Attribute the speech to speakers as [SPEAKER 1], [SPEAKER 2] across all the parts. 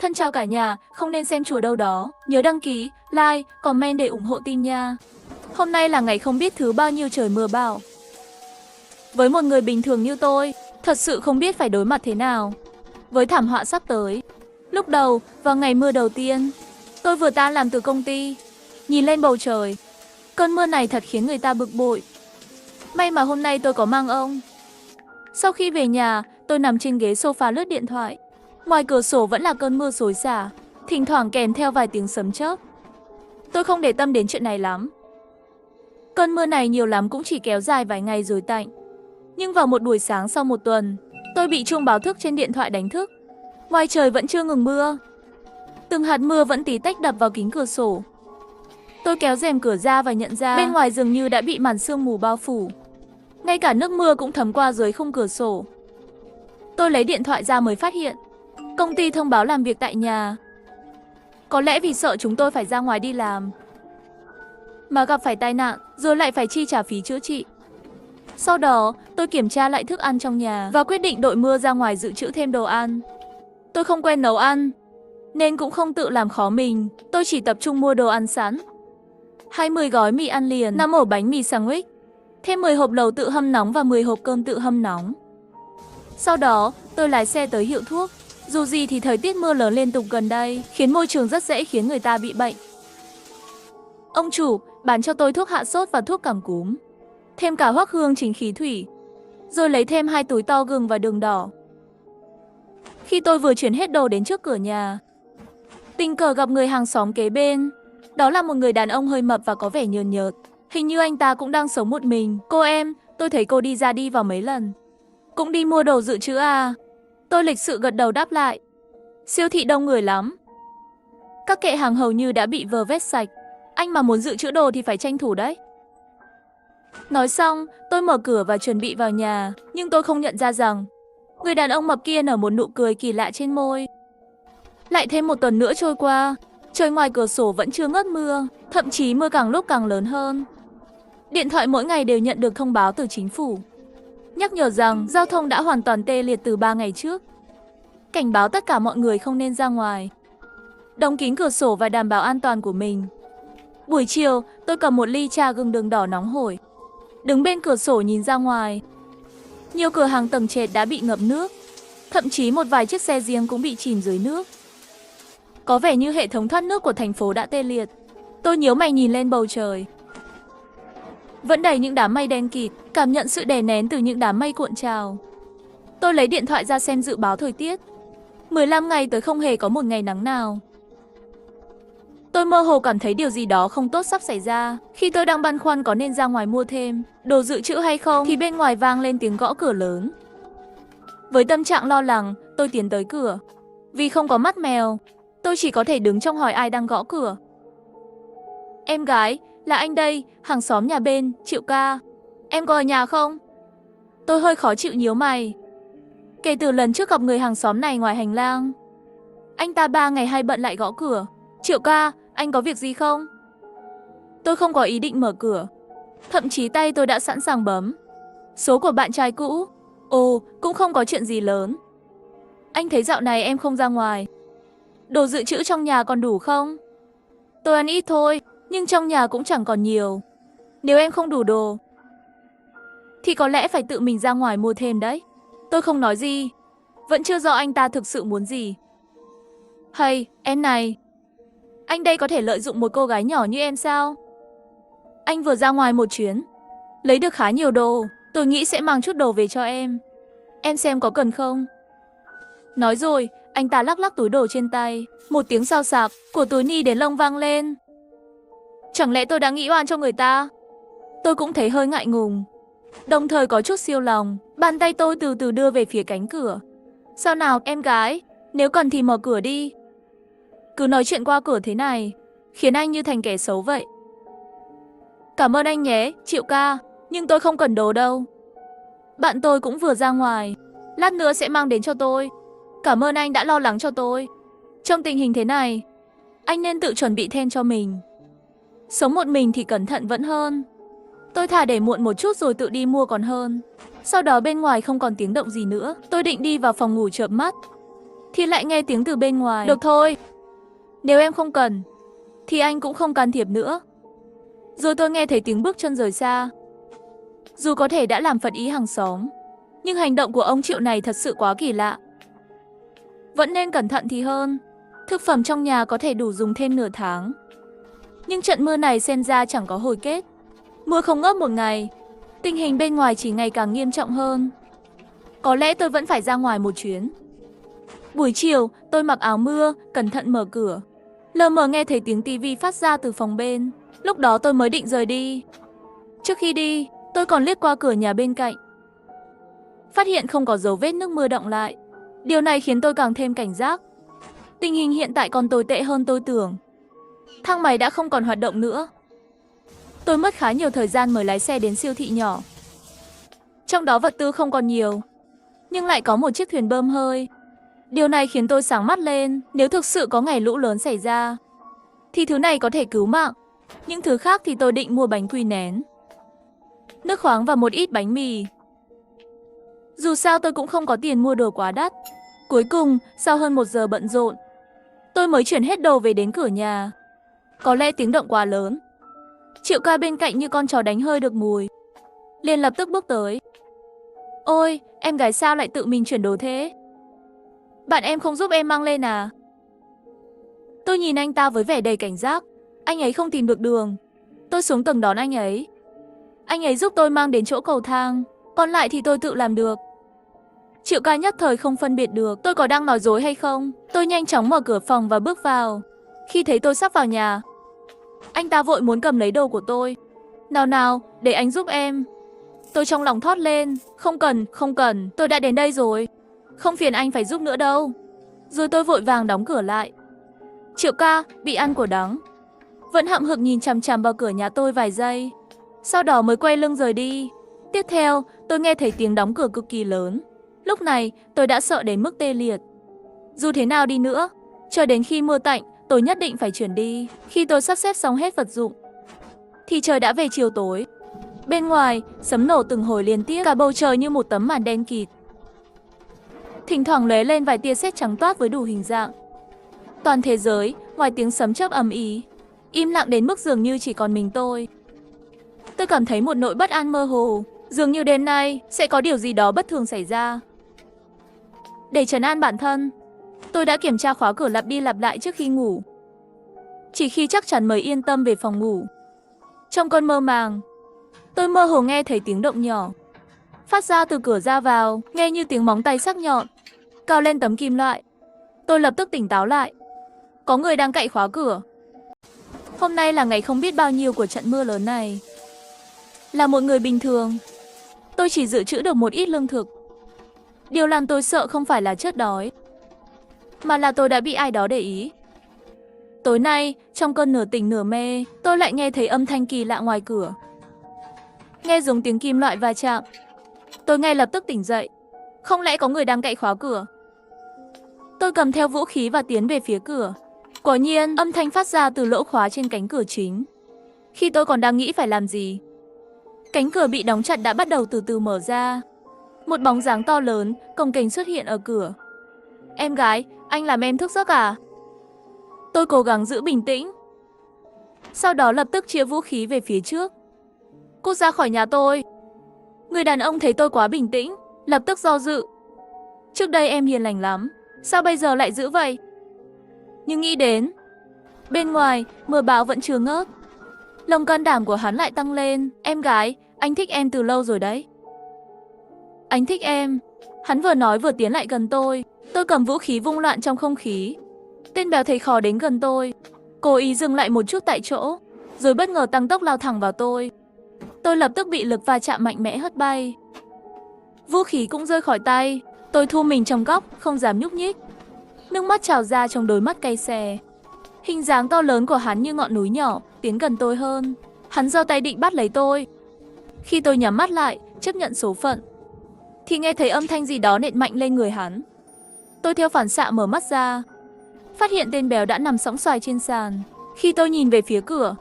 [SPEAKER 1] Thân chào cả nhà, không nên xem chùa đâu đó. Nhớ đăng ký, like, comment để ủng hộ tin nha. Hôm nay là ngày không biết thứ bao nhiêu trời mưa bão. Với một người bình thường như tôi, thật sự không biết phải đối mặt thế nào với thảm họa sắp tới. Lúc đầu, vào ngày mưa đầu tiên, tôi vừa tan làm từ công ty, nhìn lên bầu trời. Cơn mưa này thật khiến người ta bực bội. May mà hôm nay tôi có mang ông. Sau khi về nhà, tôi nằm trên ghế sofa lướt điện thoại. Ngoài cửa sổ vẫn là cơn mưa xối xả, thỉnh thoảng kèm theo vài tiếng sấm chớp. Tôi không để tâm đến chuyện này lắm. Cơn mưa này nhiều lắm cũng chỉ kéo dài vài ngày rồi tạnh. Nhưng vào một buổi sáng sau một tuần, tôi bị chuông báo thức trên điện thoại đánh thức. Ngoài trời vẫn chưa ngừng mưa. Từng hạt mưa vẫn tí tách đập vào kính cửa sổ. Tôi kéo rèm cửa ra và nhận ra bên ngoài dường như đã bị màn sương mù bao phủ. Ngay cả nước mưa cũng thấm qua dưới khung cửa sổ. Tôi lấy điện thoại ra mới phát hiện công ty thông báo làm việc tại nhà. Có lẽ vì sợ chúng tôi phải ra ngoài đi làm mà gặp phải tai nạn, rồi lại phải chi trả phí chữa trị. Sau đó, tôi kiểm tra lại thức ăn trong nhà và quyết định đội mưa ra ngoài dự trữ thêm đồ ăn. Tôi không quen nấu ăn, nên cũng không tự làm khó mình. Tôi chỉ tập trung mua đồ ăn sẵn. 20 gói mì ăn liền, 5 ổ bánh mì sandwich, thêm 10 hộp lẩu tự hâm nóng và 10 hộp cơm tự hâm nóng. Sau đó, tôi lái xe tới hiệu thuốc. Dù gì thì thời tiết mưa lớn liên tục gần đây khiến môi trường rất dễ khiến người ta bị bệnh. Ông chủ bán cho tôi thuốc hạ sốt và thuốc cảm cúm, thêm cả hoắc hương chính khí thủy, rồi lấy thêm 2 túi to gừng và đường đỏ. Khi tôi vừa chuyển hết đồ đến trước cửa nhà, tình cờ gặp người hàng xóm kế bên. Đó là một người đàn ông hơi mập và có vẻ nhờn nhợt. Hình như anh ta cũng đang sống một mình. Cô em, tôi thấy cô đi ra đi vào mấy lần. Cũng đi mua đồ dự trữ à? Tôi lịch sự gật đầu đáp lại. Siêu thị đông người lắm. Các kệ hàng hầu như đã bị vơ vét sạch. Anh mà muốn dự trữ đồ thì phải tranh thủ đấy. Nói xong, tôi mở cửa và chuẩn bị vào nhà. Nhưng tôi không nhận ra rằng người đàn ông mập kia nở một nụ cười kỳ lạ trên môi. Lại thêm một tuần nữa trôi qua, trời ngoài cửa sổ vẫn chưa ngớt mưa, thậm chí mưa càng lúc càng lớn hơn. Điện thoại mỗi ngày đều nhận được thông báo từ chính phủ, nhắc nhở rằng giao thông đã hoàn toàn tê liệt từ 3 ngày trước. Cảnh báo tất cả mọi người không nên ra ngoài, đóng kín cửa sổ và đảm bảo an toàn của mình. Buổi chiều, tôi cầm một ly trà gừng đường đỏ nóng hổi, đứng bên cửa sổ nhìn ra ngoài. Nhiều cửa hàng tầng trệt đã bị ngập nước, thậm chí một vài chiếc xe riêng cũng bị chìm dưới nước. Có vẻ như hệ thống thoát nước của thành phố đã tê liệt. Tôi nhíu mày nhìn lên bầu trời. Vẫn đầy những đám mây đen kịt, cảm nhận sự đè nén từ những đám mây cuộn trào. Tôi lấy điện thoại ra xem dự báo thời tiết. 15 ngày tới không hề có một ngày nắng nào. Tôi mơ hồ cảm thấy điều gì đó không tốt sắp xảy ra. Khi tôi đang băn khoăn có nên ra ngoài mua thêm đồ dự trữ hay không, thì bên ngoài vang lên tiếng gõ cửa lớn. Với tâm trạng lo lắng, tôi tiến tới cửa. Vì không có mắt mèo, tôi chỉ có thể đứng trong hỏi ai đang gõ cửa. Em gái, là anh đây, hàng xóm nhà bên, Triệu ca. Em có ở nhà không? Tôi hơi khó chịu nhíu mày. Kể từ lần trước gặp người hàng xóm này ngoài hành lang, anh ta 3 ngày hay bận lại gõ cửa. Triệu ca, anh có việc gì không? Tôi không có ý định mở cửa. Thậm chí tay tôi đã sẵn sàng bấm số của bạn trai cũ. Ồ, cũng không có chuyện gì lớn. Anh thấy dạo này em không ra ngoài. Đồ dự trữ trong nhà còn đủ không? Tôi ăn ít thôi, nhưng trong nhà cũng chẳng còn nhiều. Nếu em không đủ đồ, thì có lẽ phải tự mình ra ngoài mua thêm đấy. Tôi không nói gì. Vẫn chưa rõ anh ta thực sự muốn gì. Hay, em này. Anh đây có thể lợi dụng một cô gái nhỏ như em sao? Anh vừa ra ngoài một chuyến, lấy được khá nhiều đồ. Tôi nghĩ sẽ mang chút đồ về cho em. Em xem có cần không? Nói rồi, anh ta lắc lắc túi đồ trên tay. Một tiếng xào xạc của túi ni đến lông vang lên. Chẳng lẽ tôi đã nghĩ oan cho người ta? Tôi cũng thấy hơi ngại ngùng, đồng thời có chút siêu lòng. Bàn tay tôi từ từ đưa về phía cánh cửa. Sao nào em gái, nếu cần thì mở cửa đi. Cứ nói chuyện qua cửa thế này khiến anh như thành kẻ xấu vậy. Cảm ơn anh nhé, Triệu ca, nhưng tôi không cần đồ đâu. Bạn tôi cũng vừa ra ngoài, lát nữa sẽ mang đến cho tôi. Cảm ơn anh đã lo lắng cho tôi. Trong tình hình thế này, anh nên tự chuẩn bị thêm cho mình. Sống một mình thì cẩn thận vẫn hơn. Tôi thà để muộn một chút rồi tự đi mua còn hơn. Sau đó bên ngoài không còn tiếng động gì nữa. Tôi định đi vào phòng ngủ chợp mắt thì lại nghe tiếng từ bên ngoài. Được thôi, nếu em không cần, thì anh cũng không can thiệp nữa. Rồi tôi nghe thấy tiếng bước chân rời xa. Dù có thể đã làm phật ý hàng xóm, nhưng hành động của ông Triệu này thật sự quá kỳ lạ. Vẫn nên cẩn thận thì hơn. Thực phẩm trong nhà có thể đủ dùng thêm nửa tháng. Nhưng trận mưa này xem ra chẳng có hồi kết. Mưa không ngớt một ngày, tình hình bên ngoài chỉ ngày càng nghiêm trọng hơn. Có lẽ tôi vẫn phải ra ngoài một chuyến. Buổi chiều, tôi mặc áo mưa, cẩn thận mở cửa. Lờ mờ nghe thấy tiếng tivi phát ra từ phòng bên. Lúc đó tôi mới định rời đi. Trước khi đi, tôi còn liếc qua cửa nhà bên cạnh. Phát hiện không có dấu vết nước mưa đọng lại. Điều này khiến tôi càng thêm cảnh giác. Tình hình hiện tại còn tồi tệ hơn tôi tưởng. Thang máy đã không còn hoạt động nữa. Tôi mất khá nhiều thời gian mới lái xe đến siêu thị nhỏ. Trong đó vật tư không còn nhiều, nhưng lại có một chiếc thuyền bơm hơi. Điều này khiến tôi sáng mắt lên. Nếu thực sự có ngày lũ lớn xảy ra, thì thứ này có thể cứu mạng. Những thứ khác thì tôi định mua bánh quy nén, nước khoáng và một ít bánh mì. Dù sao tôi cũng không có tiền mua đồ quá đắt. Cuối cùng, sau hơn 1 giờ bận rộn, tôi mới chuyển hết đồ về đến cửa nhà. Có lẽ tiếng động quá lớn. Triệu ca bên cạnh như con chó đánh hơi được mùi, liền lập tức bước tới. Ôi, em gái sao lại tự mình chuyển đồ thế? Bạn em không giúp em mang lên à? Tôi nhìn anh ta với vẻ đầy cảnh giác. Anh ấy không tìm được đường. Tôi xuống tầng đón anh ấy. Anh ấy giúp tôi mang đến chỗ cầu thang, còn lại thì tôi tự làm được. Triệu ca nhất thời không phân biệt được tôi có đang nói dối hay không. Tôi nhanh chóng mở cửa phòng và bước vào. Khi thấy tôi sắp vào nhà, anh ta vội muốn cầm lấy đồ của tôi. Nào nào, để anh giúp em. Tôi trong lòng thốt lên. Không cần, tôi đã đến đây rồi. Không phiền anh phải giúp nữa đâu. Rồi tôi vội vàng đóng cửa lại. Triệu ca bị ăn của đắng, vẫn hậm hực nhìn chằm chằm vào cửa nhà tôi vài giây, sau đó mới quay lưng rời đi. Tiếp theo, tôi nghe thấy tiếng đóng cửa cực kỳ lớn. Lúc này, tôi đã sợ đến mức tê liệt. Dù thế nào đi nữa, chờ đến khi mưa tạnh, tôi nhất định phải chuyển đi. Khi tôi sắp xếp xong hết vật dụng, thì trời đã về chiều tối. Bên ngoài, sấm nổ từng hồi liên tiếp, cả bầu trời như một tấm màn đen kịt. Thỉnh thoảng lóe lên vài tia sét trắng toát với đủ hình dạng. Toàn thế giới, ngoài tiếng sấm chớp ầm ĩ, im lặng đến mức dường như chỉ còn mình tôi. Tôi cảm thấy một nỗi bất an mơ hồ, dường như đêm nay sẽ có điều gì đó bất thường xảy ra. Để trấn an bản thân, tôi đã kiểm tra khóa cửa lặp đi lặp lại trước khi ngủ. Chỉ khi chắc chắn mới yên tâm về phòng ngủ. Trong cơn mơ màng, tôi mơ hồ nghe thấy tiếng động nhỏ phát ra từ cửa ra vào, nghe như tiếng móng tay sắc nhọn cào lên tấm kim loại. Tôi lập tức tỉnh táo lại. Có người đang cạy khóa cửa. Hôm nay là ngày không biết bao nhiêu của trận mưa lớn này. Là một người bình thường, tôi chỉ dự trữ được một ít lương thực. Điều làm tôi sợ không phải là chết đói, mà là tôi đã bị ai đó để ý. Tối nay, trong cơn nửa tỉnh nửa mê, tôi lại nghe thấy âm thanh kỳ lạ ngoài cửa. Nghe giống tiếng kim loại va chạm. Tôi ngay lập tức tỉnh dậy. Không lẽ có người đang cạy khóa cửa? Tôi cầm theo vũ khí và tiến về phía cửa. Quả nhiên, âm thanh phát ra từ lỗ khóa trên cánh cửa chính. Khi tôi còn đang nghĩ phải làm gì, cánh cửa bị đóng chặt đã bắt đầu từ từ mở ra. Một bóng dáng to lớn, cồng kềnh xuất hiện ở cửa. Em gái, anh làm em thức giấc à? Tôi cố gắng giữ bình tĩnh, sau đó lập tức chĩa vũ khí về phía trước. Cút ra khỏi nhà tôi. Người đàn ông thấy tôi quá bình tĩnh, lập tức do dự. Trước đây em hiền lành lắm, sao bây giờ lại dữ vậy? Nhưng nghĩ đến, bên ngoài, mưa bão vẫn chưa ngớt. Lòng can đảm của hắn lại tăng lên. Em gái, anh thích em từ lâu rồi đấy. Anh thích em. Hắn vừa nói vừa tiến lại gần tôi. Tôi cầm vũ khí vung loạn trong không khí. Tên béo thấy khó đến gần tôi, cố ý dừng lại một chút tại chỗ, rồi bất ngờ tăng tốc lao thẳng vào tôi. Tôi lập tức bị lực va chạm mạnh mẽ hất bay. Vũ khí cũng rơi khỏi tay. Tôi thu mình trong góc, không dám nhúc nhích. Nước mắt trào ra trong đôi mắt cay xè. Hình dáng to lớn của hắn như ngọn núi nhỏ, tiến gần tôi hơn. Hắn giơ tay định bắt lấy tôi. Khi tôi nhắm mắt lại, chấp nhận số phận, thì nghe thấy âm thanh gì đó nện mạnh lên người hắn. Tôi theo phản xạ mở mắt ra, phát hiện tên béo đã nằm sõng soài trên sàn. Khi tôi nhìn về phía cửa,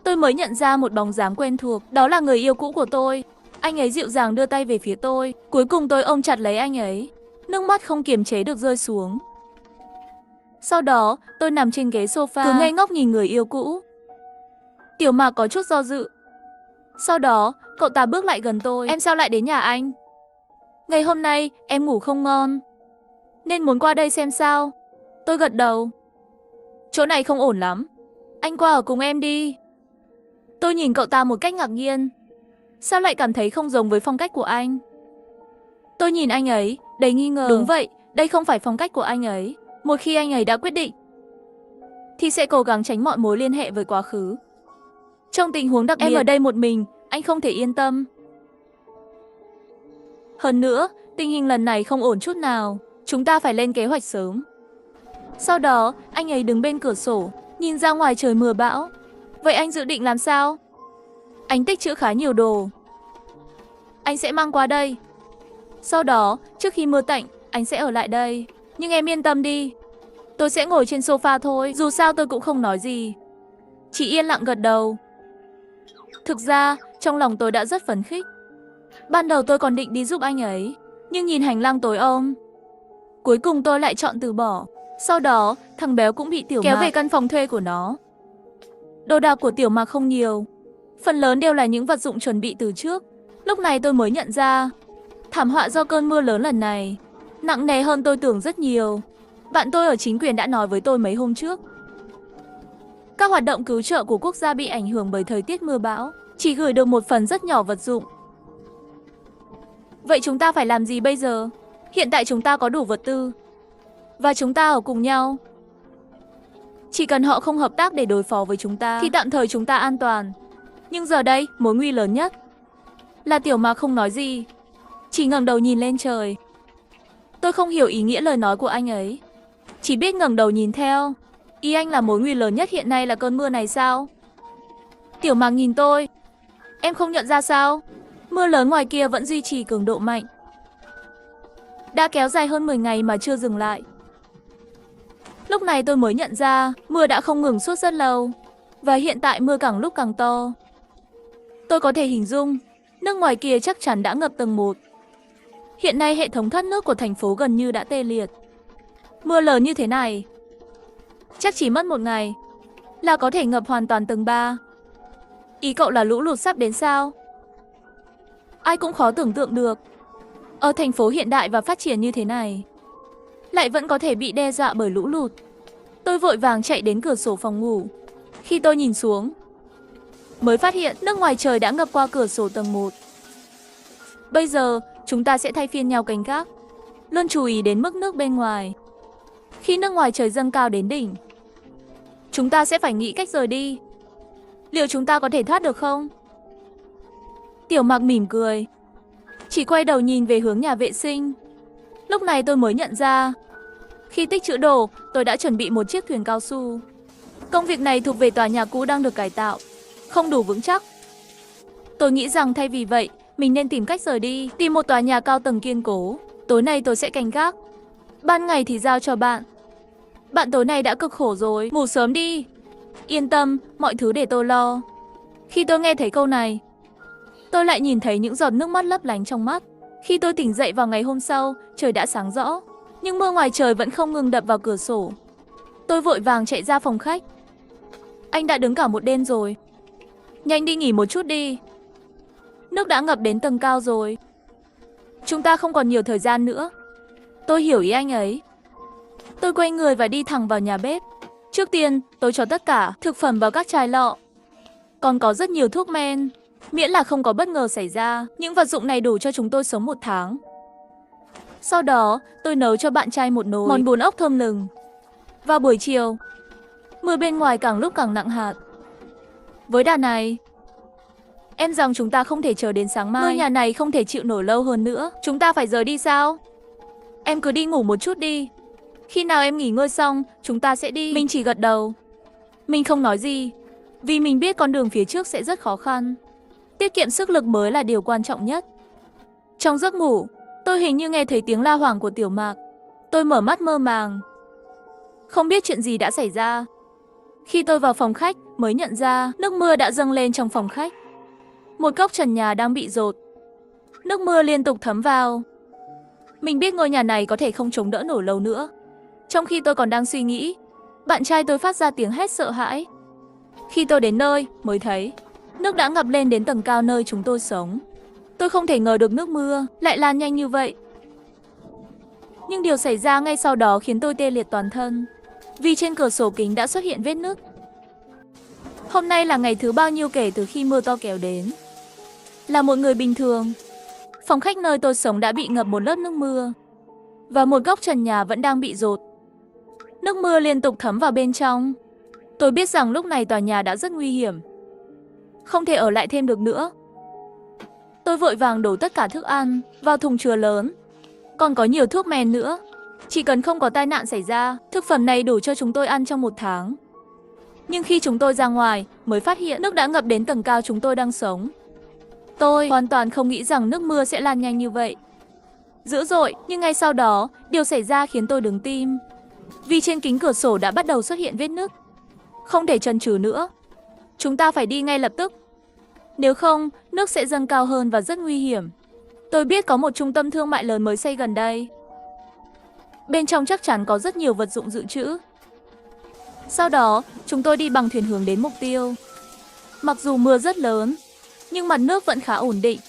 [SPEAKER 1] tôi mới nhận ra một bóng dáng quen thuộc. Đó là người yêu cũ của tôi. Anh ấy dịu dàng đưa tay về phía tôi. Cuối cùng tôi ôm chặt lấy anh ấy. Nước mắt không kiềm chế được rơi xuống. Sau đó, tôi nằm trên ghế sofa, cứ ngây ngốc nhìn người yêu cũ. Tiểu Mạc có chút do dự. Sau đó, cậu ta bước lại gần tôi. Em sao lại đến nhà anh? Ngày hôm nay, em ngủ không ngon, nên muốn qua đây xem sao. Tôi gật đầu. Chỗ này không ổn lắm. Anh qua ở cùng em đi. Tôi nhìn cậu ta một cách ngạc nhiên. Sao lại cảm thấy không giống với phong cách của anh? Tôi nhìn anh ấy, đầy nghi ngờ. Đúng vậy, đây không phải phong cách của anh ấy. Một khi anh ấy đã quyết định, thì sẽ cố gắng tránh mọi mối liên hệ với quá khứ. Trong tình huống đặc biệt, em ở đây một mình, anh không thể yên tâm. Hơn nữa, tình hình lần này không ổn chút nào. Chúng ta phải lên kế hoạch sớm. Sau đó, anh ấy đứng bên cửa sổ, nhìn ra ngoài trời mưa bão. Vậy anh dự định làm sao? Anh tích trữ khá nhiều đồ. Anh sẽ mang qua đây. Sau đó, trước khi mưa tạnh, anh sẽ ở lại đây. Nhưng em yên tâm đi. Tôi sẽ ngồi trên sofa thôi, dù sao tôi cũng không nói gì. Chỉ yên lặng gật đầu. Thực ra, trong lòng tôi đã rất phấn khích. Ban đầu tôi còn định đi giúp anh ấy, nhưng nhìn hành lang tối om, cuối cùng tôi lại chọn từ bỏ. Sau đó, thằng béo cũng bị Tiểu Mạc kéo về căn phòng thuê của nó. Đồ đạc của Tiểu Mạc không nhiều, phần lớn đều là những vật dụng chuẩn bị từ trước. Lúc này tôi mới nhận ra, thảm họa do cơn mưa lớn lần này nặng nề hơn tôi tưởng rất nhiều. Bạn tôi ở chính quyền đã nói với tôi mấy hôm trước. Các hoạt động cứu trợ của quốc gia bị ảnh hưởng bởi thời tiết mưa bão, chỉ gửi được một phần rất nhỏ vật dụng. Vậy chúng ta phải làm gì bây giờ? Hiện tại chúng ta có đủ vật tư, và chúng ta ở cùng nhau. Chỉ cần họ không hợp tác để đối phó với chúng ta, thì tạm thời chúng ta an toàn. Nhưng giờ đây, mối nguy lớn nhất là Tiểu Mạc không nói gì, chỉ ngẩng đầu nhìn lên trời. Tôi không hiểu ý nghĩa lời nói của anh ấy, chỉ biết ngẩng đầu nhìn theo. Ý anh là mối nguy lớn nhất hiện nay là cơn mưa này sao? Tiểu Mạc nhìn tôi. Em không nhận ra sao? Mưa lớn ngoài kia vẫn duy trì cường độ mạnh, đã kéo dài hơn 10 ngày mà chưa dừng lại. Lúc này tôi mới nhận ra, mưa đã không ngừng suốt rất lâu, và hiện tại mưa càng lúc càng to. Tôi có thể hình dung, nước ngoài kia chắc chắn đã ngập tầng 1. Hiện nay hệ thống thoát nước của thành phố gần như đã tê liệt. Mưa lớn như thế này, chắc chỉ mất một ngày là có thể ngập hoàn toàn tầng 3. Ý cậu là lũ lụt sắp đến sao? Ai cũng khó tưởng tượng được, ở thành phố hiện đại và phát triển như thế này, lại vẫn có thể bị đe dọa bởi lũ lụt. Tôi vội vàng chạy đến cửa sổ phòng ngủ. Khi tôi nhìn xuống, mới phát hiện nước ngoài trời đã ngập qua cửa sổ tầng 1. Bây giờ, chúng ta sẽ thay phiên nhau canh gác, luôn chú ý đến mức nước bên ngoài. Khi nước ngoài trời dâng cao đến đỉnh, chúng ta sẽ phải nghĩ cách rời đi. Liệu chúng ta có thể thoát được không? Tiểu Mạc mỉm cười, chỉ quay đầu nhìn về hướng nhà vệ sinh. Lúc này tôi mới nhận ra, khi tích trữ đồ, tôi đã chuẩn bị một chiếc thuyền cao su. Công việc này thuộc về tòa nhà cũ đang được cải tạo, không đủ vững chắc. Tôi nghĩ rằng thay vì vậy, mình nên tìm cách rời đi, tìm một tòa nhà cao tầng kiên cố. Tối nay tôi sẽ canh gác, ban ngày thì giao cho bạn. Bạn tối nay đã cực khổ rồi, ngủ sớm đi. Yên tâm, mọi thứ để tôi lo. Khi tôi nghe thấy câu này, tôi lại nhìn thấy những giọt nước mắt lấp lánh trong mắt. Khi tôi tỉnh dậy vào ngày hôm sau, trời đã sáng rõ, nhưng mưa ngoài trời vẫn không ngừng đập vào cửa sổ. Tôi vội vàng chạy ra phòng khách. Anh đã đứng cả một đêm rồi, nhanh đi nghỉ một chút đi. Nước đã ngập đến tầng cao rồi, chúng ta không còn nhiều thời gian nữa. Tôi hiểu ý anh ấy. Tôi quay người và đi thẳng vào nhà bếp. Trước tiên, tôi cho tất cả thực phẩm vào các chai lọ. Còn có rất nhiều thuốc men, miễn là không có bất ngờ xảy ra. Những vật dụng này đủ cho chúng tôi sống 1 tháng. Sau đó, tôi nấu cho bạn trai một nồi món bún ốc thơm lừng. Vào buổi chiều, mưa bên ngoài càng lúc càng nặng hạt. Với đà này, em rằng chúng ta không thể chờ đến sáng mai. Ngôi nhà này không thể chịu nổi lâu hơn nữa. Chúng ta phải rời đi sao? Em cứ đi ngủ một chút đi. Khi nào em nghỉ ngơi xong, chúng ta sẽ đi. Mình chỉ gật đầu. Mình không nói gì, vì mình biết con đường phía trước sẽ rất khó khăn. Tiết kiệm sức lực mới là điều quan trọng nhất. Trong giấc ngủ, tôi hình như nghe thấy tiếng la hoảng của Tiểu Mạc. Tôi mở mắt mơ màng, không biết chuyện gì đã xảy ra. Khi tôi vào phòng khách, mới nhận ra nước mưa đã dâng lên trong phòng khách. Một góc trần nhà đang bị dột, nước mưa liên tục thấm vào. Mình biết ngôi nhà này có thể không chống đỡ nổi lâu nữa. Trong khi tôi còn đang suy nghĩ, bạn trai tôi phát ra tiếng hét sợ hãi. Khi tôi đến nơi, mới thấy nước đã ngập lên đến tầng cao nơi chúng tôi sống. Tôi không thể ngờ được nước mưa lại lan nhanh như vậy. Nhưng điều xảy ra ngay sau đó khiến tôi tê liệt toàn thân, vì trên cửa sổ kính đã xuất hiện vết nứt. Hôm nay là ngày thứ bao nhiêu kể từ khi mưa to kéo đến. Là một người bình thường, phòng khách nơi tôi sống đã bị ngập một lớp nước mưa, và một góc trần nhà vẫn đang bị dột. Nước mưa liên tục thấm vào bên trong. Tôi biết rằng lúc này tòa nhà đã rất nguy hiểm, không thể ở lại thêm được nữa. Tôi vội vàng đổ tất cả thức ăn vào thùng chứa lớn, còn có nhiều thuốc men nữa. Chỉ cần không có tai nạn xảy ra, thực phẩm này đủ cho chúng tôi ăn trong 1 tháng. Nhưng khi chúng tôi ra ngoài, mới phát hiện nước đã ngập đến tầng cao chúng tôi đang sống. Tôi hoàn toàn không nghĩ rằng nước mưa sẽ lan nhanh như vậy. Dữ dội, nhưng ngay sau đó, điều xảy ra khiến tôi đứng tim. Vì trên kính cửa sổ đã bắt đầu xuất hiện vết nứt. Không thể chần chừ nữa. Chúng ta phải đi ngay lập tức. Nếu không, nước sẽ dâng cao hơn và rất nguy hiểm. Tôi biết có một trung tâm thương mại lớn mới xây gần đây. Bên trong chắc chắn có rất nhiều vật dụng dự trữ. Sau đó, chúng tôi đi bằng thuyền hướng đến mục tiêu. Mặc dù mưa rất lớn, nhưng mặt nước vẫn khá ổn định.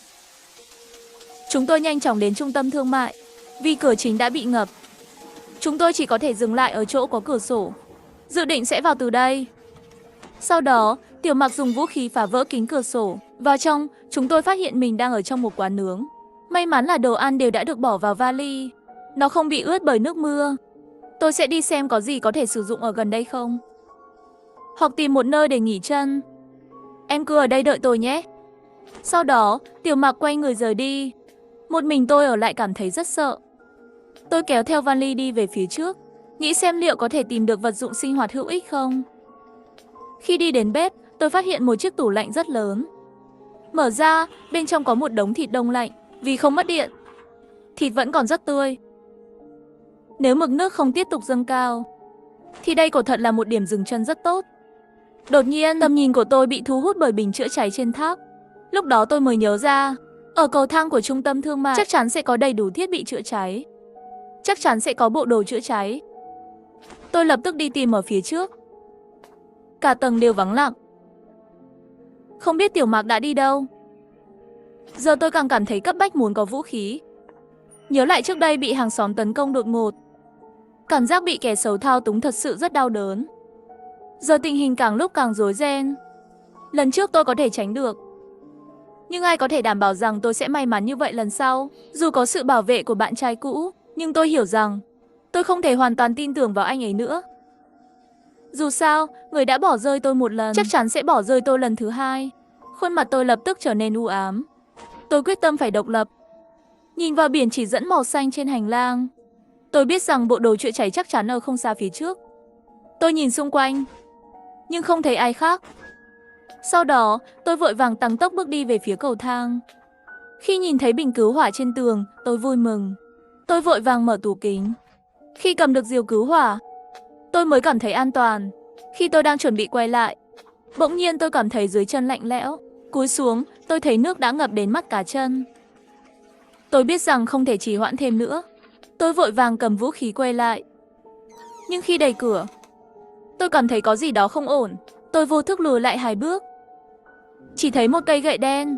[SPEAKER 1] Chúng tôi nhanh chóng đến trung tâm thương mại, vì cửa chính đã bị ngập. Chúng tôi chỉ có thể dừng lại ở chỗ có cửa sổ, dự định sẽ vào từ đây. Sau đó, Tiểu Mặc dùng vũ khí phá vỡ kính cửa sổ. Vào trong, chúng tôi phát hiện mình đang ở trong một quán nướng. May mắn là đồ ăn đều đã được bỏ vào vali. Nó không bị ướt bởi nước mưa. Tôi sẽ đi xem có gì có thể sử dụng ở gần đây không, hoặc tìm một nơi để nghỉ chân. Em cứ ở đây đợi tôi nhé. Sau đó, Tiểu Mặc quay người rời đi. Một mình tôi ở lại cảm thấy rất sợ. Tôi kéo theo vali đi về phía trước, nghĩ xem liệu có thể tìm được vật dụng sinh hoạt hữu ích không. Khi đi đến bếp, tôi phát hiện một chiếc tủ lạnh rất lớn. Mở ra, bên trong có một đống thịt đông lạnh, vì không mất điện. Thịt vẫn còn rất tươi. Nếu mực nước không tiếp tục dâng cao, thì đây quả thật là một điểm dừng chân rất tốt. Đột nhiên, tầm nhìn của tôi bị thu hút bởi bình chữa cháy trên tháp. Lúc đó tôi mới nhớ ra, ở cầu thang của trung tâm thương mại chắc chắn sẽ có đầy đủ thiết bị chữa cháy. Chắc chắn sẽ có bộ đồ chữa cháy. Tôi lập tức đi tìm ở phía trước. Cả tầng đều vắng lặng. Không biết Tiểu Mặc đã đi đâu. Giờ tôi càng cảm thấy cấp bách muốn có vũ khí. Nhớ lại trước đây bị hàng xóm tấn công đột ngột, cảm giác bị kẻ xấu thao túng thật sự rất đau đớn. Giờ tình hình càng lúc càng rối ren. Lần trước tôi có thể tránh được, nhưng ai có thể đảm bảo rằng tôi sẽ may mắn như vậy lần sau. Dù có sự bảo vệ của bạn trai cũ, nhưng tôi hiểu rằng tôi không thể hoàn toàn tin tưởng vào anh ấy nữa. Dù sao, người đã bỏ rơi tôi một lần chắc chắn sẽ bỏ rơi tôi lần thứ hai. Khuôn mặt tôi lập tức trở nên u ám. Tôi quyết tâm phải độc lập. Nhìn vào biển chỉ dẫn màu xanh trên hành lang, tôi biết rằng bộ đồ chữa cháy chắc chắn ở không xa phía trước. Tôi nhìn xung quanh, nhưng không thấy ai khác. Sau đó, tôi vội vàng tăng tốc bước đi về phía cầu thang. Khi nhìn thấy bình cứu hỏa trên tường, tôi vui mừng. Tôi vội vàng mở tủ kính. Khi cầm được diều cứu hỏa, tôi mới cảm thấy an toàn. Khi tôi đang chuẩn bị quay lại, bỗng nhiên tôi cảm thấy dưới chân lạnh lẽo. Cúi xuống, tôi thấy nước đã ngập đến mắt cá chân. Tôi biết rằng không thể trì hoãn thêm nữa. Tôi vội vàng cầm vũ khí quay lại. Nhưng khi đẩy cửa, tôi cảm thấy có gì đó không ổn. Tôi vô thức lùi lại 2 bước. Chỉ thấy một cây gậy đen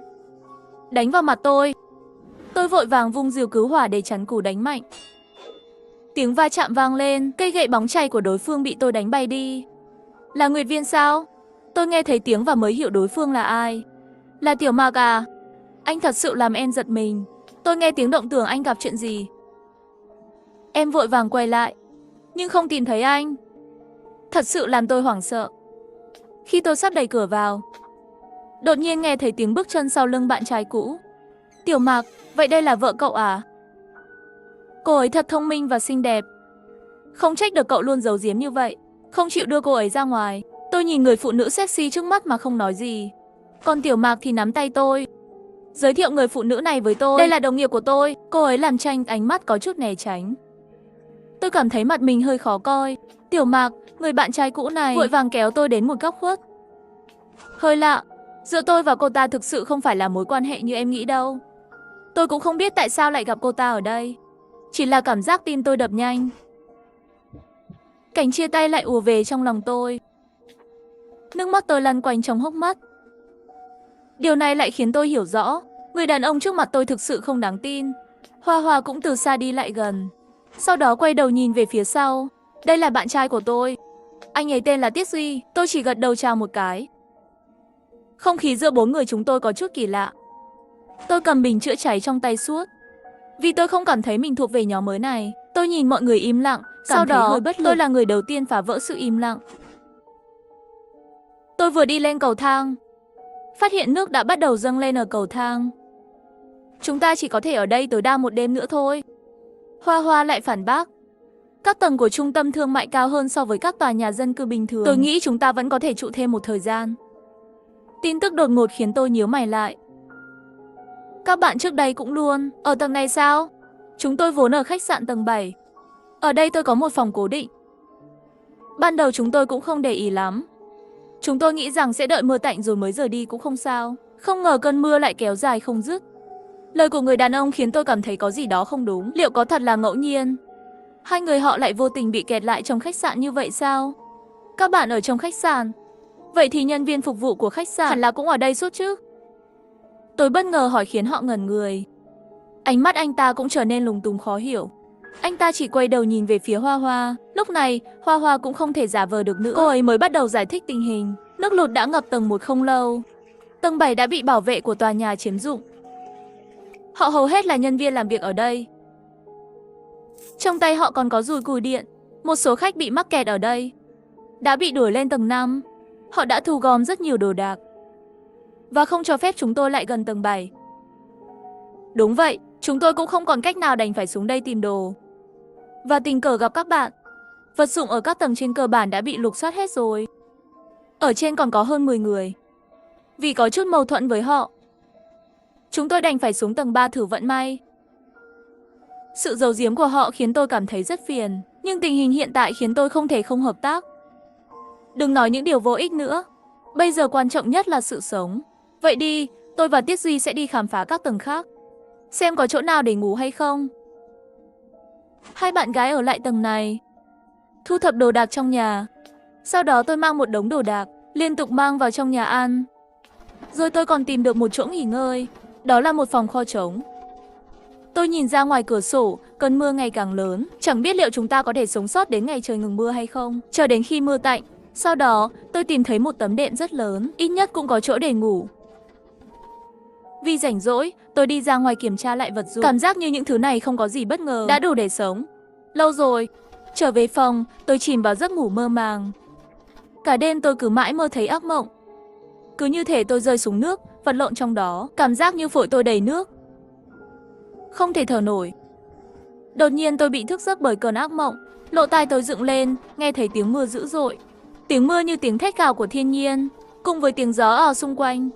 [SPEAKER 1] đánh vào mặt tôi. Tôi vội vàng vung diều cứu hỏa để chắn cú đánh mạnh. Tiếng va chạm vang lên, cây gậy bóng chày của đối phương bị tôi đánh bay đi. Là Nguyệt Viên sao? Tôi nghe thấy tiếng và mới hiểu đối phương là ai. Là Tiểu Mặc à? Anh thật sự làm em giật mình. Tôi nghe tiếng động tưởng anh gặp chuyện gì. Em vội vàng quay lại, nhưng không tìm thấy anh. Thật sự làm tôi hoảng sợ. Khi tôi sắp đẩy cửa vào, đột nhiên nghe thấy tiếng bước chân sau lưng bạn trai cũ. Tiểu Mặc, vậy đây là vợ cậu à? Cô ấy thật thông minh và xinh đẹp. Không trách được cậu luôn giấu giếm như vậy, không chịu đưa cô ấy ra ngoài. Tôi nhìn người phụ nữ sexy trước mắt mà không nói gì. Còn Tiểu Mặc thì nắm tay tôi, giới thiệu người phụ nữ này với tôi. Đây là đồng nghiệp của tôi. Cô ấy làm tranh, ánh mắt có chút né tránh. Tôi cảm thấy mặt mình hơi khó coi. Tiểu Mặc, người bạn trai cũ này vội vàng kéo tôi đến một góc khuất. Hơi lạ, giữa tôi và cô ta thực sự không phải là mối quan hệ như em nghĩ đâu. Tôi cũng không biết tại sao lại gặp cô ta ở đây. Chỉ là cảm giác tim tôi đập nhanh. Cảnh chia tay lại ùa về trong lòng tôi. Nước mắt tôi lăn quanh trong hốc mắt. Điều này lại khiến tôi hiểu rõ, người đàn ông trước mặt tôi thực sự không đáng tin. Hoa Hoa cũng từ xa đi lại gần, sau đó quay đầu nhìn về phía sau. Đây là bạn trai của tôi. Anh ấy tên là Tiết Duy. Tôi chỉ gật đầu chào một cái. Không khí giữa bốn người chúng tôi có chút kỳ lạ. Tôi cầm bình chữa cháy trong tay suốt, vì tôi không cảm thấy mình thuộc về nhóm mới này. Tôi nhìn mọi người im lặng, sau đó tôi là người đầu tiên phá vỡ sự im lặng. Tôi vừa đi lên cầu thang, phát hiện nước đã bắt đầu dâng lên ở cầu thang. Chúng ta chỉ có thể ở đây tối đa một đêm nữa thôi. Hoa Hoa lại phản bác. Các tầng của trung tâm thương mại cao hơn so với các tòa nhà dân cư bình thường. Tôi nghĩ chúng ta vẫn có thể trụ thêm một thời gian. Tin tức đột ngột khiến tôi nhíu mày lại. Các bạn trước đây cũng luôn ở tầng này sao? Chúng tôi vốn ở khách sạn tầng 7. Ở đây tôi có một phòng cố định. Ban đầu chúng tôi cũng không để ý lắm. Chúng tôi nghĩ rằng sẽ đợi mưa tạnh rồi mới rời đi cũng không sao. Không ngờ cơn mưa lại kéo dài không dứt. Lời của người đàn ông khiến tôi cảm thấy có gì đó không đúng. Liệu có thật là ngẫu nhiên? Hai người họ lại vô tình bị kẹt lại trong khách sạn như vậy sao? Các bạn ở trong khách sạn. Vậy thì nhân viên phục vụ của khách sạn hẳn là cũng ở đây suốt chứ? Tôi bất ngờ hỏi khiến họ ngẩn người. Ánh mắt anh ta cũng trở nên lúng túng khó hiểu. Anh ta chỉ quay đầu nhìn về phía Hoa Hoa. Lúc này, Hoa Hoa cũng không thể giả vờ được nữa. Cô ấy mới bắt đầu giải thích tình hình. Nước lụt đã ngập tầng 1 không lâu. Tầng 7 đã bị bảo vệ của tòa nhà chiếm dụng. Họ hầu hết là nhân viên làm việc ở đây. Trong tay họ còn có dùi cùi điện. Một số khách bị mắc kẹt ở đây đã bị đuổi lên tầng 5. Họ đã thu gom rất nhiều đồ đạc và không cho phép chúng tôi lại gần tầng 7. Đúng vậy, chúng tôi cũng không còn cách nào đành phải xuống đây tìm đồ. Và tình cờ gặp các bạn. Vật dụng ở các tầng trên cơ bản đã bị lục soát hết rồi. Ở trên còn có hơn 10 người. Vì có chút mâu thuẫn với họ, chúng tôi đành phải xuống tầng 3 thử vận may. Sự giấu giếm của họ khiến tôi cảm thấy rất phiền, nhưng tình hình hiện tại khiến tôi không thể không hợp tác. Đừng nói những điều vô ích nữa. Bây giờ quan trọng nhất là sự sống. Vậy đi, tôi và Tiết Duy sẽ đi khám phá các tầng khác, xem có chỗ nào để ngủ hay không. Hai bạn gái ở lại tầng này, thu thập đồ đạc trong nhà. Sau đó tôi mang một đống đồ đạc, liên tục mang vào trong nhà ăn. Rồi tôi còn tìm được một chỗ nghỉ ngơi. Đó là một phòng kho trống. Tôi nhìn ra ngoài cửa sổ, cơn mưa ngày càng lớn. Chẳng biết liệu chúng ta có thể sống sót đến ngày trời ngừng mưa hay không. Chờ đến khi mưa tạnh. Sau đó, tôi tìm thấy một tấm đệm rất lớn, ít nhất cũng có chỗ để ngủ. Vì rảnh rỗi, tôi đi ra ngoài kiểm tra lại vật dụng. Cảm giác như những thứ này không có gì bất ngờ, đã đủ để sống. Lâu rồi, trở về phòng, tôi chìm vào giấc ngủ mơ màng. Cả đêm tôi cứ mãi mơ thấy ác mộng. Cứ như thể tôi rơi xuống nước, vật lộn trong đó, cảm giác như phổi tôi đầy nước, không thể thở nổi. Đột nhiên tôi bị thức giấc bởi cơn ác mộng. Lỗ tai tôi dựng lên, nghe thấy tiếng mưa dữ dội. Tiếng mưa như tiếng thét gào của thiên nhiên, cùng với tiếng gió ào xung quanh.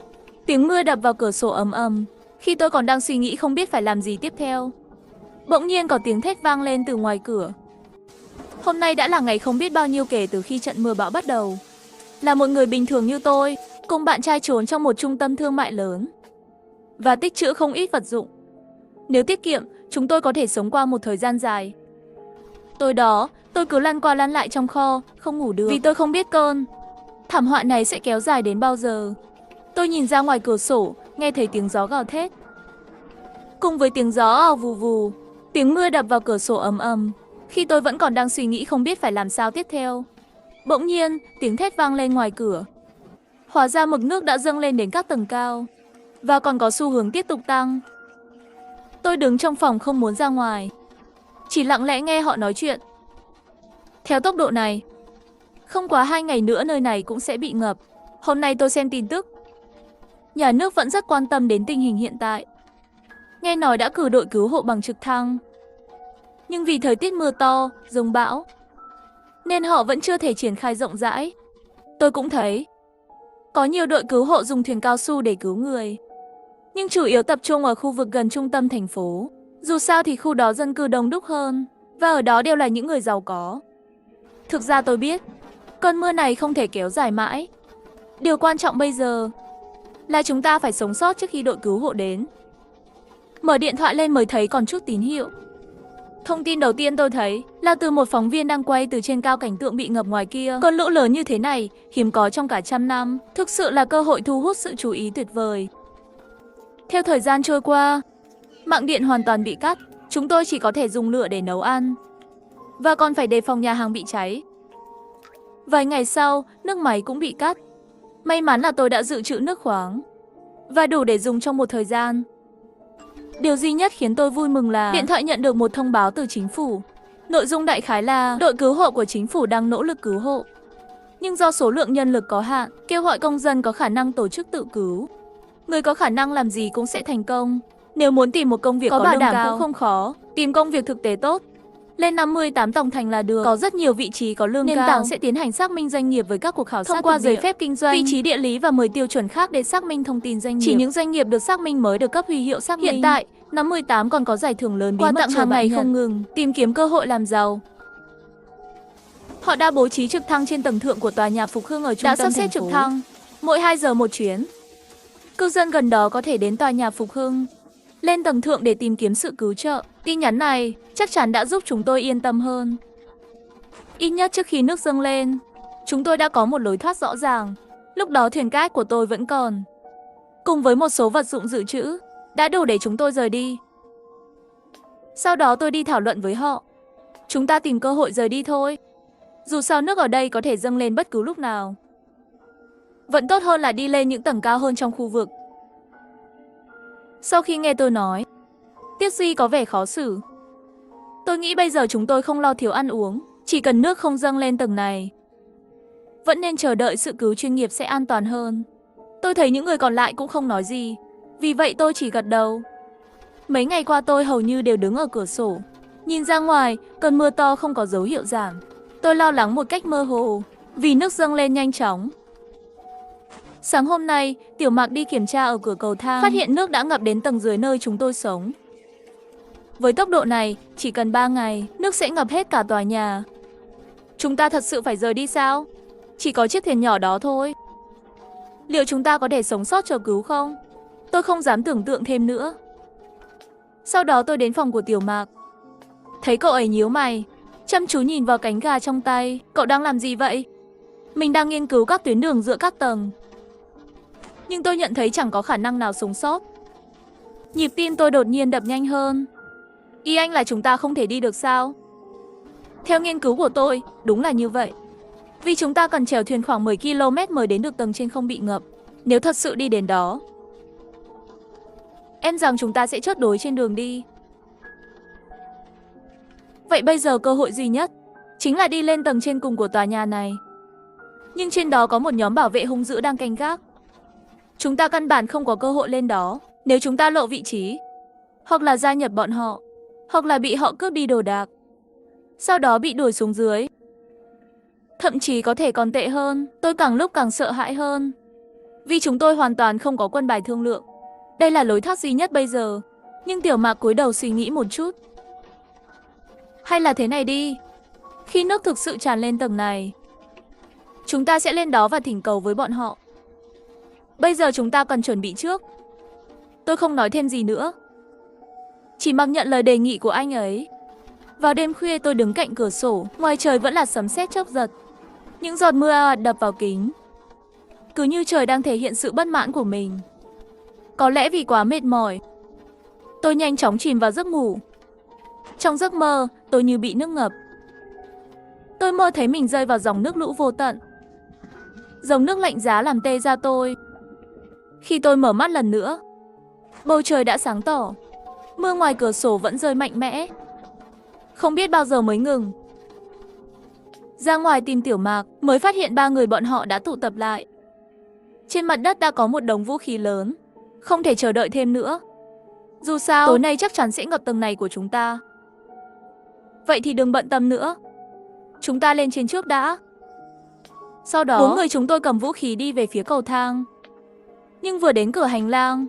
[SPEAKER 1] Tiếng mưa đập vào cửa sổ ầm ầm. Khi tôi còn đang suy nghĩ không biết phải làm gì tiếp theo, bỗng nhiên có tiếng thét vang lên từ ngoài cửa. Hôm nay đã là ngày không biết bao nhiêu kể từ khi trận mưa bão bắt đầu. Là một người bình thường như tôi, cùng bạn trai trốn trong một trung tâm thương mại lớn và tích trữ không ít vật dụng. Nếu tiết kiệm, chúng tôi có thể sống qua một thời gian dài. Tôi cứ lăn qua lăn lại trong kho, không ngủ được, vì tôi không biết cơn thảm họa này sẽ kéo dài đến bao giờ. Tôi nhìn ra ngoài cửa sổ, nghe thấy tiếng gió gào thét. Cùng với tiếng gió ào vù vù, tiếng mưa đập vào cửa sổ ầm ầm. Khi tôi vẫn còn đang suy nghĩ không biết phải làm sao tiếp theo, bỗng nhiên, tiếng thét vang lên ngoài cửa. Hóa ra mực nước đã dâng lên đến các tầng cao, và còn có xu hướng tiếp tục tăng. Tôi đứng trong phòng không muốn ra ngoài, chỉ lặng lẽ nghe họ nói chuyện. Theo tốc độ này, không quá 2 ngày nữa nơi này cũng sẽ bị ngập. Hôm nay tôi xem tin tức, nhà nước vẫn rất quan tâm đến tình hình hiện tại. Nghe nói đã cử đội cứu hộ bằng trực thăng. Nhưng vì thời tiết mưa to, giông bão, nên họ vẫn chưa thể triển khai rộng rãi. Tôi cũng thấy có nhiều đội cứu hộ dùng thuyền cao su để cứu người, nhưng chủ yếu tập trung ở khu vực gần trung tâm thành phố. Dù sao thì khu đó dân cư đông đúc hơn, và ở đó đều là những người giàu có. Thực ra tôi biết, cơn mưa này không thể kéo dài mãi. Điều quan trọng bây giờ là chúng ta phải sống sót trước khi đội cứu hộ đến. Mở điện thoại lên mới thấy còn chút tín hiệu. Thông tin đầu tiên tôi thấy là từ một phóng viên đang quay từ trên cao cảnh tượng bị ngập ngoài kia. Cơn lũ lớn như thế này, hiếm có trong cả trăm năm, thực sự là cơ hội thu hút sự chú ý tuyệt vời. Theo thời gian trôi qua, mạng điện hoàn toàn bị cắt, chúng tôi chỉ có thể dùng lửa để nấu ăn. Và còn phải đề phòng nhà hàng bị cháy. Vài ngày sau, nước máy cũng bị cắt. May mắn là tôi đã dự trữ nước khoáng và đủ để dùng trong một thời gian. Điều duy nhất khiến tôi vui mừng là điện thoại nhận được một thông báo từ chính phủ. Nội dung đại khái là đội cứu hộ của chính phủ đang nỗ lực cứu hộ. Nhưng do số lượng nhân lực có hạn, kêu gọi công dân có khả năng tổ chức tự cứu. Người có khả năng làm gì cũng sẽ thành công. Nếu muốn tìm một công việc có bảo đảm cũng không khó, tìm công việc thực tế tốt. Lên 58 tổng thành là được. Có rất nhiều vị trí có lương cao. Nền tảng sẽ tiến hành xác minh doanh nghiệp với các cuộc khảo sát thông qua giấy phép kinh doanh, vị trí địa lý và 10 tiêu chuẩn khác để xác minh thông tin doanh nghiệp. Chỉ những doanh nghiệp được xác minh mới được cấp huy hiệu xác minh. Hiện tại, 58 còn có giải thưởng lớn bí mật hàng ngày không ngừng, tìm kiếm cơ hội làm giàu. Họ đã bố trí trực thăng trên tầng thượng của tòa nhà Phục Hưng ở trung tâm thành phố. Đã sắp xếp trực thăng, mỗi 2 giờ một chuyến. Cư dân gần đó có thể đến tòa nhà Phục Hưng, lên tầng thượng để tìm kiếm sự cứu trợ. Tin nhắn này chắc chắn đã giúp chúng tôi yên tâm hơn. Ít nhất trước khi nước dâng lên, chúng tôi đã có một lối thoát rõ ràng. Lúc đó thuyền kayak của tôi vẫn còn, cùng với một số vật dụng dự trữ, đã đủ để chúng tôi rời đi. Sau đó tôi đi thảo luận với họ. Chúng ta tìm cơ hội rời đi thôi. Dù sao nước ở đây có thể dâng lên bất cứ lúc nào. Vẫn tốt hơn là đi lên những tầng cao hơn trong khu vực. Sau khi nghe tôi nói, Tiết Duy có vẻ khó xử. Tôi nghĩ bây giờ chúng tôi không lo thiếu ăn uống, chỉ cần nước không dâng lên tầng này. Vẫn nên chờ đợi sự cứu chuyên nghiệp sẽ an toàn hơn. Tôi thấy những người còn lại cũng không nói gì, vì vậy tôi chỉ gật đầu. Mấy ngày qua tôi hầu như đều đứng ở cửa sổ, nhìn ra ngoài, cơn mưa to không có dấu hiệu giảm. Tôi lo lắng một cách mơ hồ, vì nước dâng lên nhanh chóng. Sáng hôm nay, Tiểu Mạc đi kiểm tra ở cửa cầu thang, phát hiện nước đã ngập đến tầng dưới nơi chúng tôi sống. Với tốc độ này, chỉ cần 3 ngày, nước sẽ ngập hết cả tòa nhà. Chúng ta thật sự phải rời đi sao? Chỉ có chiếc thuyền nhỏ đó thôi. Liệu chúng ta có thể sống sót chờ cứu không? Tôi không dám tưởng tượng thêm nữa. Sau đó tôi đến phòng của Tiểu Mạc. Thấy cậu ấy nhíu mày, chăm chú nhìn vào cánh gà trong tay. Cậu đang làm gì vậy? Mình đang nghiên cứu các tuyến đường giữa các tầng. Nhưng tôi nhận thấy chẳng có khả năng nào sống sót. Nhịp tim tôi đột nhiên đập nhanh hơn. Ý anh là chúng ta không thể đi được sao? Theo nghiên cứu của tôi, đúng là như vậy. Vì chúng ta cần chèo thuyền khoảng 10 km mới đến được tầng trên không bị ngập. Nếu thật sự đi đến đó, em rằng chúng ta sẽ chớt đối trên đường đi. Vậy bây giờ cơ hội duy nhất chính là đi lên tầng trên cùng của tòa nhà này. Nhưng trên đó có một nhóm bảo vệ hung dữ đang canh gác. Chúng ta căn bản không có cơ hội lên đó. Nếu chúng ta lộ vị trí, hoặc là gia nhập bọn họ, hoặc là bị họ cướp đi đồ đạc, sau đó bị đuổi xuống dưới. Thậm chí có thể còn tệ hơn. Tôi càng lúc càng sợ hãi hơn, vì chúng tôi hoàn toàn không có quân bài thương lượng. Đây là lối thoát duy nhất bây giờ. Nhưng Tiểu Mạc cúi đầu suy nghĩ một chút. Hay là thế này đi, khi nước thực sự tràn lên tầng này, chúng ta sẽ lên đó và thỉnh cầu với bọn họ. Bây giờ chúng ta cần chuẩn bị trước. Tôi không nói thêm gì nữa, chỉ mặc nhận lời đề nghị của anh ấy. Vào đêm khuya tôi đứng cạnh cửa sổ, ngoài trời vẫn là sấm sét chớp giật. Những giọt mưa ào ạt đập vào kính, cứ như trời đang thể hiện sự bất mãn của mình. Có lẽ vì quá mệt mỏi, tôi nhanh chóng chìm vào giấc ngủ. Trong giấc mơ, tôi như bị nước ngập. Tôi mơ thấy mình rơi vào dòng nước lũ vô tận. Dòng nước lạnh giá làm tê da tôi. Khi tôi mở mắt lần nữa, bầu trời đã sáng tỏ. Mưa ngoài cửa sổ vẫn rơi mạnh mẽ, không biết bao giờ mới ngừng. Ra ngoài tìm Tiểu Mạc, mới phát hiện 3 người bọn họ đã tụ tập lại. Trên mặt đất đã có một đống vũ khí lớn. Không thể chờ đợi thêm nữa. Dù sao, tối nay chắc chắn sẽ ngập tầng này của chúng ta. Vậy thì đừng bận tâm nữa. Chúng ta lên trên trước đã. Sau đó, 4 người chúng tôi cầm vũ khí đi về phía cầu thang. Nhưng vừa đến cửa hành lang,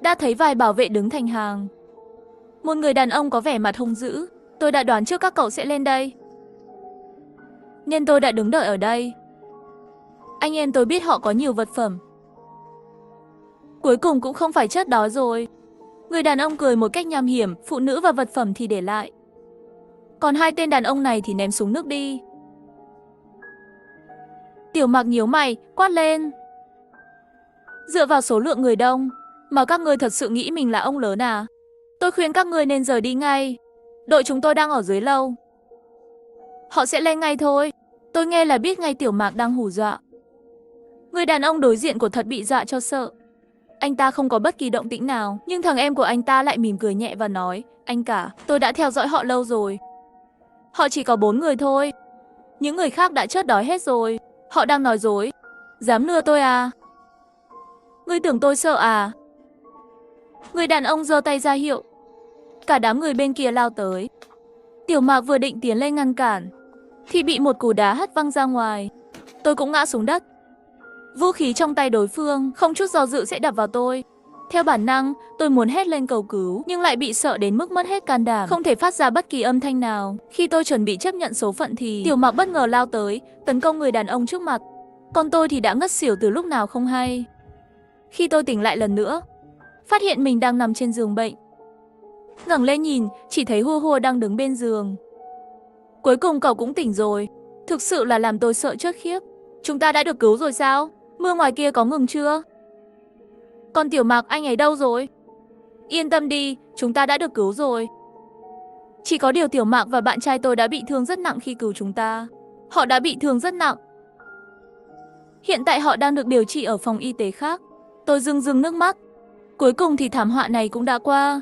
[SPEAKER 1] đã thấy vài bảo vệ đứng thành hàng. Một người đàn ông có vẻ mặt hung dữ. Tôi đã đoán trước các cậu sẽ lên đây, nên tôi đã đứng đợi ở đây. Anh em tôi biết họ có nhiều vật phẩm. Cuối cùng cũng không phải chết đói rồi. Người đàn ông cười một cách nham hiểm, phụ nữ và vật phẩm thì để lại. Còn hai tên đàn ông này thì ném xuống nước đi. Tiểu Mạc nhíu mày, quát lên. Dựa vào số lượng người đông, mà các ngươi thật sự nghĩ mình là ông lớn à? Tôi khuyên các ngươi nên rời đi ngay. Đội chúng tôi đang ở dưới lầu. Họ sẽ lên ngay thôi. Tôi nghe là biết ngay Tiểu Mạc đang hù dọa. Người đàn ông đối diện của thật bị dọa cho sợ. Anh ta không có bất kỳ động tĩnh nào, nhưng thằng em của anh ta lại mỉm cười nhẹ và nói, anh cả, tôi đã theo dõi họ lâu rồi. Họ chỉ có 4 người thôi. Những người khác đã chết đói hết rồi. Họ đang nói dối. Dám lừa tôi à? Ngươi tưởng tôi sợ à? Người đàn ông giơ tay ra hiệu. Cả đám người bên kia lao tới. Tiểu Mạc vừa định tiến lên ngăn cản, thì bị một cú đá hất văng ra ngoài. Tôi cũng ngã xuống đất. Vũ khí trong tay đối phương không chút do dự sẽ đập vào tôi. Theo bản năng, tôi muốn hét lên cầu cứu, nhưng lại bị sợ đến mức mất hết can đảm, không thể phát ra bất kỳ âm thanh nào. Khi tôi chuẩn bị chấp nhận số phận thì Tiểu Mạc bất ngờ lao tới, tấn công người đàn ông trước mặt. Còn tôi thì đã ngất xỉu từ lúc nào không hay. Khi tôi tỉnh lại lần nữa, phát hiện mình đang nằm trên giường bệnh. Ngẩng lên nhìn, chỉ thấy Hua Hua đang đứng bên giường. Cuối cùng cậu cũng tỉnh rồi. Thực sự là làm tôi sợ chết khiếp. Chúng ta đã được cứu rồi sao? Mưa ngoài kia có ngừng chưa? Còn Tiểu Mạc anh ấy đâu rồi? Yên tâm đi, chúng ta đã được cứu rồi. Chỉ có điều Tiểu Mạc và bạn trai tôi đã bị thương rất nặng khi cứu chúng ta. Họ đã bị thương rất nặng. Hiện tại họ đang được điều trị ở phòng y tế khác. Tôi rưng rưng nước mắt. Cuối cùng thì thảm họa này cũng đã qua.